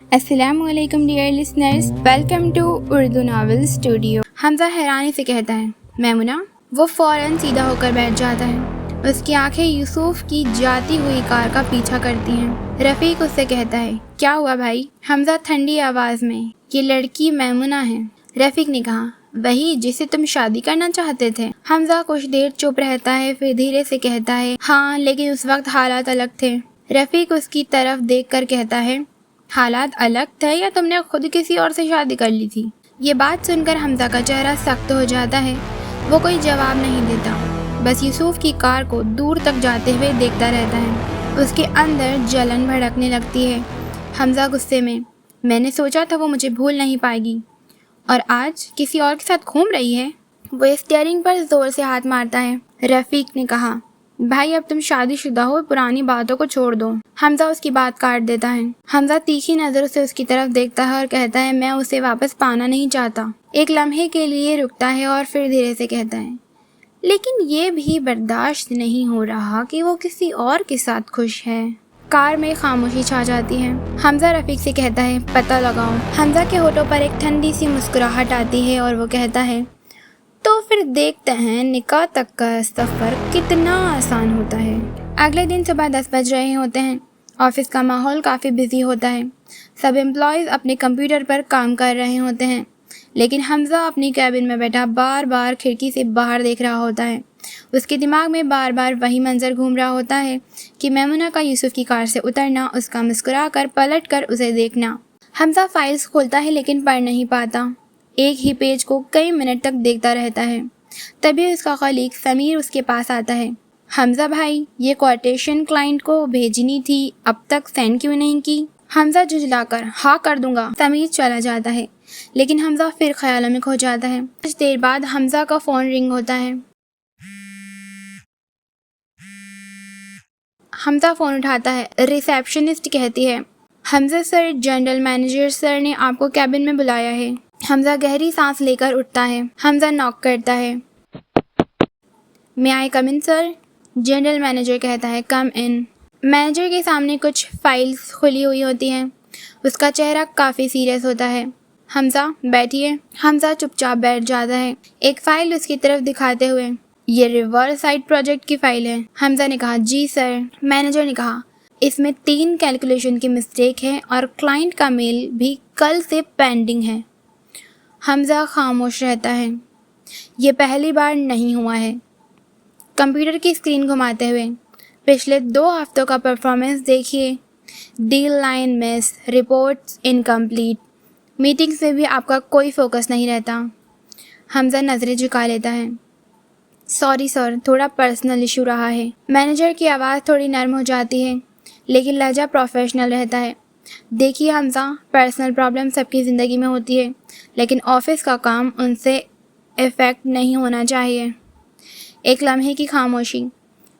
अस्सलाम वालेकुम dear listeners, welcome to Urdu novel studio. Hamza हैरानी से कहता है मैमुना। वो फ़ौरन सीधा होकर बैठ जाता है। उसकी आंखें यूसुफ की जाती हुई कार का पीछा करती हैं। रफ़ीक उससे कहता है क्या हुआ भाई? हमजा ठंडी आवाज़ में, ये लड़की मैमुना है। रफ़ीक ने कहा वही जिसे तुम शादी करना चाहते थे। हमजा कुछ देर चुप रहता है, फिर धीरे से कहता है हाँ, लेकिन उस वक्त हालात अलग थे। रफ़ीक उसकी तरफ देखकर कहता है हालात अलग थे या तुमने खुद किसी और से शादी कर ली थी? ये बात सुनकर हमजा का चेहरा सख्त हो जाता है। वो कोई जवाब नहीं देता, बस यूसुफ की कार को दूर तक जाते हुए देखता रहता है। उसके अंदर जलन भड़कने लगती है। हमजा गुस्से में, मैंने सोचा था वो मुझे भूल नहीं पाएगी और आज किसी और के साथ घूम रही है। वो स्टीयरिंग पर जोर से हाथ मारता है। रफ़ीक ने कहा भाई अब तुम शादीशुदा हो, पुरानी बातों को छोड़ दो। हमजा उसकी बात काट देता है। हमजा तीखी नज़रों से उसकी तरफ देखता है और कहता है मैं उसे वापस पाना नहीं चाहता। एक लम्हे के लिए रुकता है और फिर धीरे से कहता है लेकिन ये भी बर्दाश्त नहीं हो रहा कि वो किसी और के साथ खुश है। कार में खामोशी छा जाती है। हमजा रफ़ीक से कहता है पता लगाओ। हमजा के होठों पर एक ठंडी सी मुस्कुराहट आती है और वो कहता है तो फिर देखते हैं निकाह तक का सफ़र कितना आसान होता है। अगले दिन सुबह 10 बज रहे होते हैं। ऑफिस का माहौल काफ़ी बिजी होता है। सब एम्प्लॉयज़ अपने कंप्यूटर पर काम कर रहे होते हैं, लेकिन हमजा अपनी कैबिन में बैठा बार बार खिड़की से बाहर देख रहा होता है। उसके दिमाग में बार बार वही मंजर घूम रहा होता है कि मैमुना का यूसुफ की कार से उतरना, उसका मुस्कुरा कर पलट कर उसे देखना। हमजा फाइल्स खोलता है लेकिन पढ़ नहीं पाता। एक ही पेज को कई मिनट तक देखता रहता है। तभी उसका कलीग समीर उसके पास आता है। हमजा भाई, ये कोटेशन क्लाइंट को भेजनी थी, अब तक सेंड क्यों नहीं की? हमजा झुंझलाकर हाँ कर दूंगा। समीर चला जाता है, लेकिन हमजा फिर ख्यालों में खो जाता है। कुछ देर बाद हमजा का फ़ोन रिंग होता है। हमजा फ़ोन उठाता है। रिसेप्शनिस्ट कहती है Hamza sir, general manager sir ने आपको कैबिन में बुलाया है। हमजा गहरी सांस लेकर उठता है। हमजा नॉक करता है। मे आई कम इन सर? जनरल मैनेजर कहता है कम इन। मैनेजर के सामने कुछ फाइल्स खुली हुई होती हैं। उसका चेहरा काफ़ी सीरियस होता है। हमजा बैठिए। हमजा चुपचाप बैठ जाता है, एक फ़ाइल उसकी तरफ दिखाते हुए। ये रिवर्स साइड प्रोजेक्ट की फ़ाइल है। हमजा ने कहा जी सर। मैनेजर ने कहा इसमें 3 कैलकुलेशन की मिस्टेक है और क्लाइंट का मेल भी कल से पेंडिंग है। हमजा खामोश रहता है। ये पहली बार नहीं हुआ है। कंप्यूटर की स्क्रीन घुमाते हुए पिछले 2 हफ्तों का परफॉर्मेंस देखिए। Deal line miss, reports incomplete, meetings में भी आपका कोई फोकस नहीं रहता। हमजा नज़रें झुका लेता है। सॉरी सर, थोड़ा पर्सनल इशू रहा है। मैनेजर की आवाज़ थोड़ी नर्म हो जाती है, लेकिन लहजा प्रोफेशनल रहता है। देखिए हमजा, पर्सनल प्रॉब्लम सबकी ज़िंदगी में होती है, लेकिन ऑफिस का काम उनसे इफ़ेक्ट नहीं होना चाहिए। एक लम्हे की खामोशी।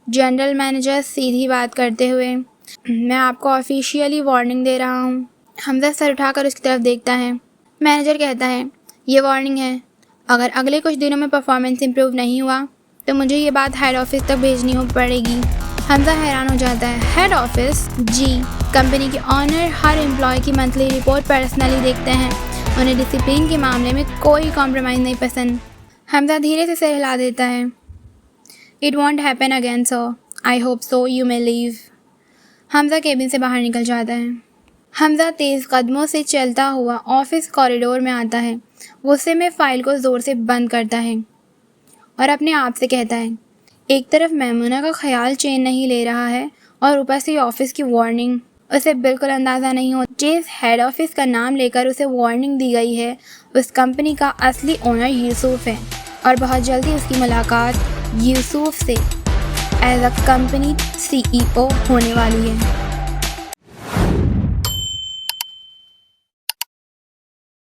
जनरल मैनेजर सीधी बात करते हुए मैं आपको ऑफिशियली वार्निंग दे रहा हूँ। हमजा सर उठाकर उसकी तरफ देखता है। मैनेजर कहता है ये वार्निंग है, अगर अगले कुछ दिनों में परफॉर्मेंस इम्प्रूव नहीं हुआ तो मुझे ये बात हेड ऑफिस तक भेजनी पड़ेगी। हमजा हैरान हो जाता है। Head office? जी। कंपनी के ऑनर हर एम्प्लॉय की मंथली रिपोर्ट पर्सनली देखते हैं। उन्हें डिसिप्लिन के मामले में कोई कॉम्प्रोमाइज़ नहीं पसंद। हमजा धीरे से सिर हिला देता है। It won't happen again sir, I hope so, you may leave. Hamza cabin से बाहर निकल जाता है। हमजा तेज़ कदमों से चलता हुआ ऑफिस कॉरिडोर में आता है। गुस्से में फ़ाइल को ज़ोर से बंद करता है और अपने आप से कहता है एक तरफ मैमुना का ख्याल चैन नहीं ले रहा है और ऊपर से ऑफिस की वार्निंग। उसे बिल्कुल अंदाज़ा नहीं होता जिस हेड ऑफिस का नाम लेकर उसे वार्निंग दी गई है उस कंपनी का असली ओनर यूसुफ है और बहुत जल्दी उसकी मुलाकात यूसुफ से एज अ कंपनी CEO होने वाली है।